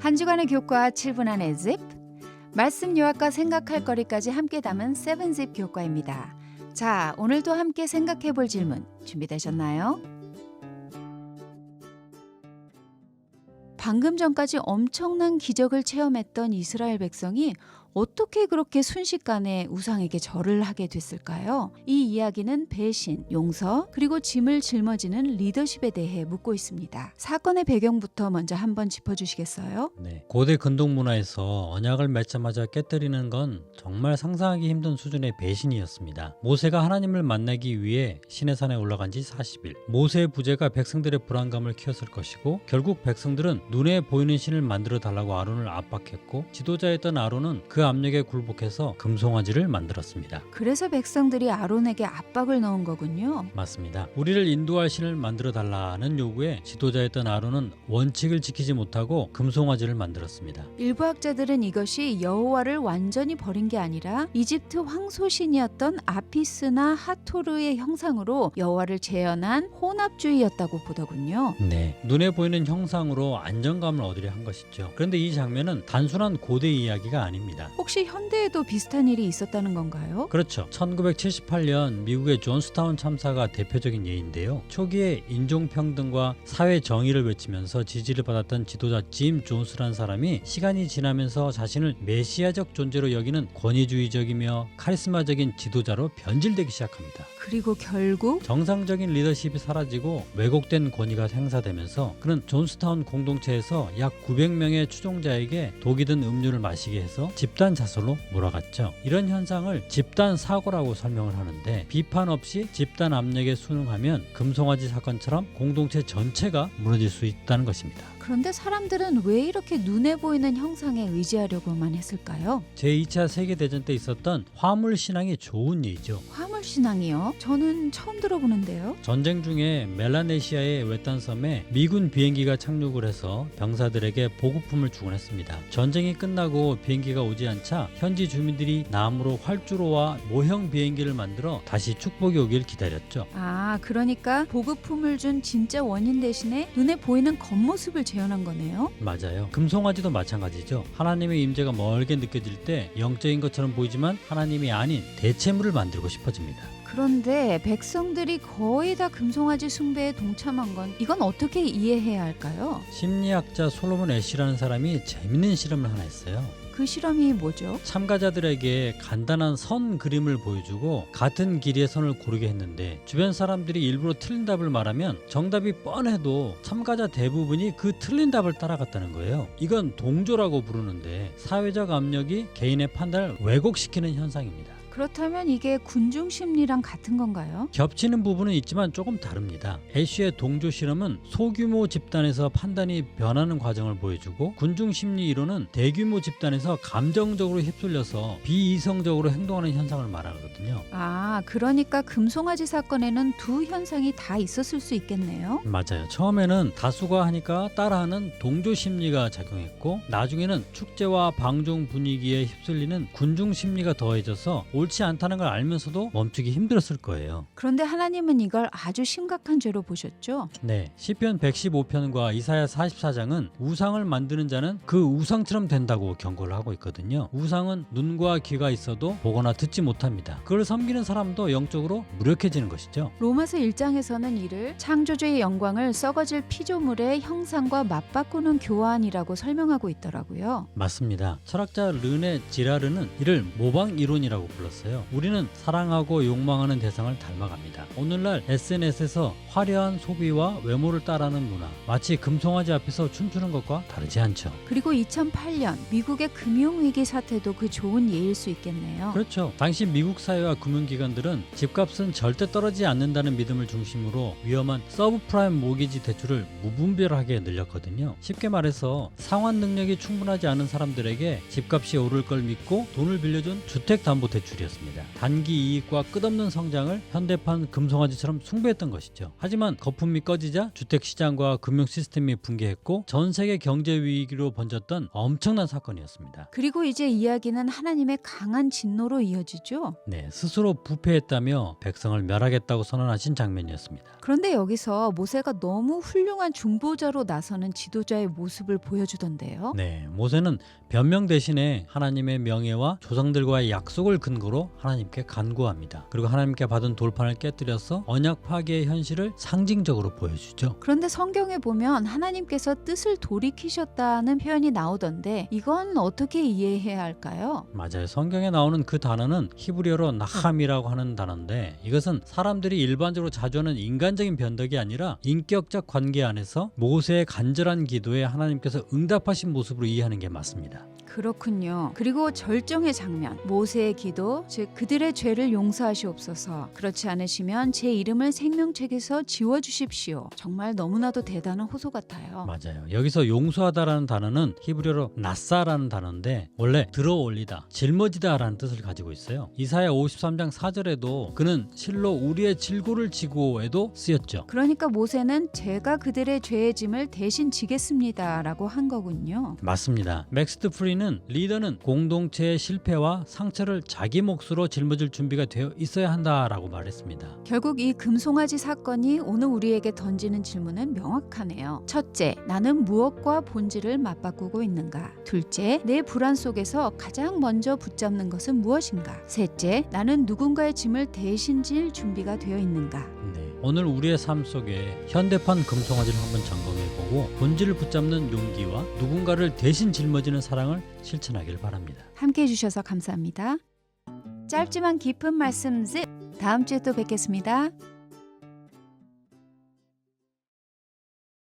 한 주간의 교과 7분 안의 집, 말씀 요약과 생각할 거리까지 함께 담은 7zip 교과입니다. 자, 오늘도 함께 생각해 볼 질문 준비되셨나요? 방금 전까지 엄청난 기적을 체험했던 이스라엘 백성이 어떻게 그렇게 순식간에 우상에게 절을 하게 됐을까요? 이 이야기는 배신, 용서, 그리고 짐을 짊어지는 리더십에 대해 묻고 있습니다. 사건의 배경부터 먼저 한번 짚어주시겠어요? 네, 고대 근동 문화에서 언약을 맺자마자 깨뜨리는 건 정말 상상하기 힘든 수준의 배신이었습니다. 모세가 하나님을 만나기 위해 시내산에 올라간 지 40일. 모세의 부재가 백성들의 불안감을 키웠을 것이고 결국 백성들은 눈에 보이는 신을 만들어 달라고 아론을 압박했고 지도자였던 아론은 그 압력에 굴복해서 금송아지를 만들었습니다. 그래서 백성들이 아론에게 압박을 넣은 거군요. 맞습니다. 우리를 인도할 신을 만들어 달라는 요구에 지도자였던 아론은 원칙을 지키지 못하고 금송아지를 만들었습니다. 일부 학자들은 이것이 여호와를 완전히 버린 게 아니라 이집트 황소신이었던 아피스나 하토르의 형상으로 여호와를 재현한 혼합주의였다고 보더군요. 네, 눈에 보이는 형상으로 안정감을 얻으려 한 것이죠. 그런데 이 장면은 단순한 고대 이야기가 아닙니다. 혹시 현대에도 비슷한 일이 있었다는 건가요? 그렇죠. 1978년 미국의 존스타운 참사가 대표적인 예인데요. 초기에 인종평등과 사회 정의를 외치면서 지지를 받았던 지도자 짐 존스라는 사람이 시간이 지나면서 자신을 메시아적 존재로 여기는 권위주의적이며 카리스마적인 지도자로 변질되기 시작합니다. 그리고 결국 정상적인 리더십이 사라지고 왜곡된 권위가 행사되면서 그는 존스타운 공동체에서 약 900명의 추종자에게 독이 든 음료를 마시게 해서 집단 자살로 몰아갔죠. 이런 현상을 집단 사고라고 설명을 하는데 비판 없이 집단 압력에 순응하면 금송아지 사건처럼 공동체 전체가 무너질 수 있다는 것입니다. 그런데 사람들은 왜 이렇게 눈에 보이는 형상에 의지하려고만 했을까요? 제2차 세계대전 때 있었던 화물신앙이 좋은 예죠. 화물신앙이요? 저는 처음 들어보는데요. 전쟁 중에 멜라네시아의 외딴 섬에 미군 비행기가 착륙을 해서 병사들에게 보급품을 주곤 했습니다. 전쟁이 끝나고 비행기가 오지 않자 현지 주민들이 나무로 활주로와 모형 비행기를 만들어 다시 축복이 오길 기다렸죠. 아, 그러니까 보급품을 준 진짜 원인 대신에 눈에 보이는 겉모습을 재현한 거네요. 맞아요. 금송아지도 마찬가지죠. 하나님의 임재가 멀게 느껴질 때 영적인 것처럼 보이지만 하나님이 아닌 대체물을 만들고 싶어집니다. 그런데 백성들이 거의 다 금송아지 숭배에 동참한 건 이건 어떻게 이해해야 할까요? 심리학자 솔로몬 애쉬라는 사람이 재밌는 실험을 하나 했어요. 그 실험이 뭐죠? 참가자들에게 간단한 선 그림을 보여주고 같은 길이의 선을 고르게 했는데 주변 사람들이 일부러 틀린 답을 말하면 정답이 뻔해도 참가자 대부분이 그 틀린 답을 따라갔다는 거예요. 이건 동조라고 부르는데 사회적 압력이 개인의 판단을 왜곡시키는 현상입니다. 그렇다면 이게 군중 심리랑 같은 건가요? 겹치는 부분은 있지만 조금 다릅니다. 애쉬의 동조 실험은 소규모 집단에서 판단이 변하는 과정을 보여주고 군중 심리 이론은 대규모 집단에서 감정적으로 휩쓸려서 비이성적으로 행동하는 현상을 말하거든요. 아, 그러니까 금송아지 사건에는 두 현상이 다 있었을 수 있겠네요. 맞아요. 처음에는 다수가 하니까 따라하는 동조 심리가 작용했고 나중에는 축제와 방종 분위기에 휩쓸리는 군중 심리가 더해져서 옳지 않다는 걸 알면서도 멈추기 힘들었을 거예요. 그런데 하나님은 이걸 아주 심각한 죄로 보셨죠? 네, 시편 115편과 이사야 44장은 우상을 만드는 자는 그 우상처럼 된다고 경고를 하고 있거든요. 우상은 눈과 귀가 있어도 보거나 듣지 못합니다. 그걸 섬기는 사람도 영적으로 무력해지는 것이죠. 로마서 1장에서는 이를 창조주의 영광을 썩어질 피조물의 형상과 맞바꾸는 교환이라고 설명하고 있더라고요. 맞습니다. 철학자 르네 지라르는 이를 모방 이론이라고 불렀어요. 우리는 사랑하고 욕망하는 대상을 닮아갑니다. 오늘날 SNS에서 화려한 소비와 외모를 따라하는 문화, 마치 금송아지 앞에서 춤추는 것과 다르지 않죠. 그리고 2008년 미국의 금융위기 사태도 그 좋은 예일 수 있겠네요. 그렇죠. 당시 미국 사회와 금융기관들은 집값은 절대 떨어지지 않는다는 믿음을 중심으로 위험한 서브프라임 모기지 대출을 무분별하게 늘렸거든요. 쉽게 말해서 상환 능력이 충분하지 않은 사람들에게 집값이 오를 걸 믿고 돈을 빌려준 주택담보대출이에요. 기술이었습니다. 단기 이익과 끝없는 성장을 현대판 금송아지처럼 숭배했던 것이죠. 하지만 거품이 꺼지자 주택시장과 금융 시스템이 붕괴했고 전 세계 경제 위기로 번졌던 엄청난 사건이었습니다. 그리고 이제 이야기는 하나님의 강한 진노로 이어지죠. 네, 스스로 부패했다며 백성을 멸하겠다고 선언하신 장면이었습니다. 그런데 여기서 모세가 너무 훌륭한 중보자로 나서는 지도자의 모습을 보여주던데요. 네, 모세는 변명 대신에 하나님의 명예와 조상들과의 약속을 근거로 하나님께 간구합니다. 그리고 하나님께 받은 돌판을 깨뜨려서 언약 파괴의 현실을 상징적으로 보여주죠. 그런데 성경에 보면 하나님께서 뜻을 돌이키셨다는 표현이 나오던데 이건 어떻게 이해해야 할까요? 맞아요. 성경에 나오는 그 단어는 히브리어로 나함이라고 하는 단어인데 이것은 사람들이 일반적으로 자주 하는 인간적인 변덕이 아니라 인격적 관계 안에서 모세의 간절한 기도에 하나님께서 응답하신 모습으로 이해하는 게 맞습니다. 그렇군요. 그리고 절정의 장면, 모세의 기도, 즉 그들의 죄를 용서하시옵소서. 그렇지 않으시면 제 이름을 생명책에서 지워주십시오. 정말 너무나도 대단한 호소 같아요. 맞아요. 여기서 용서하다라는 단어는 히브리어로 나사라는 단어인데 원래 들어올리다, 짊어지다라는 뜻을 가지고 있어요. 이사야 53장 4절에도 그는 실로 우리의 질고를 지고에도 쓰였죠. 그러니까 모세는 제가 그들의 죄의 짐을 대신 지겠습니다 라고 한 거군요. 맞습니다. 맥스트 프리는 리더는 공동체의 실패와 상처를 자기 몫으로 짊어질 준비가 되어 있어야 한다라고 말했습니다. 결국 이 금송아지 사건이 오늘 우리에게 던지는 질문은 명확하네요. 첫째, 나는 무엇과 본질을 맞바꾸고 있는가? 둘째, 내 불안 속에서 가장 먼저 붙잡는 것은 무엇인가? 셋째, 나는 누군가의 짐을 대신 질 준비가 되어 있는가? 네. 오늘 우리의 삶 속에 현대판 금송아지를 한번 점검해보고 본질을 붙잡는 용기와 누군가를 대신 짊어지는 사랑을 실천하길 바랍니다. 함께 해주셔서 감사합니다. 짧지만 깊은 말씀 즈 다음 주에 또 뵙겠습니다.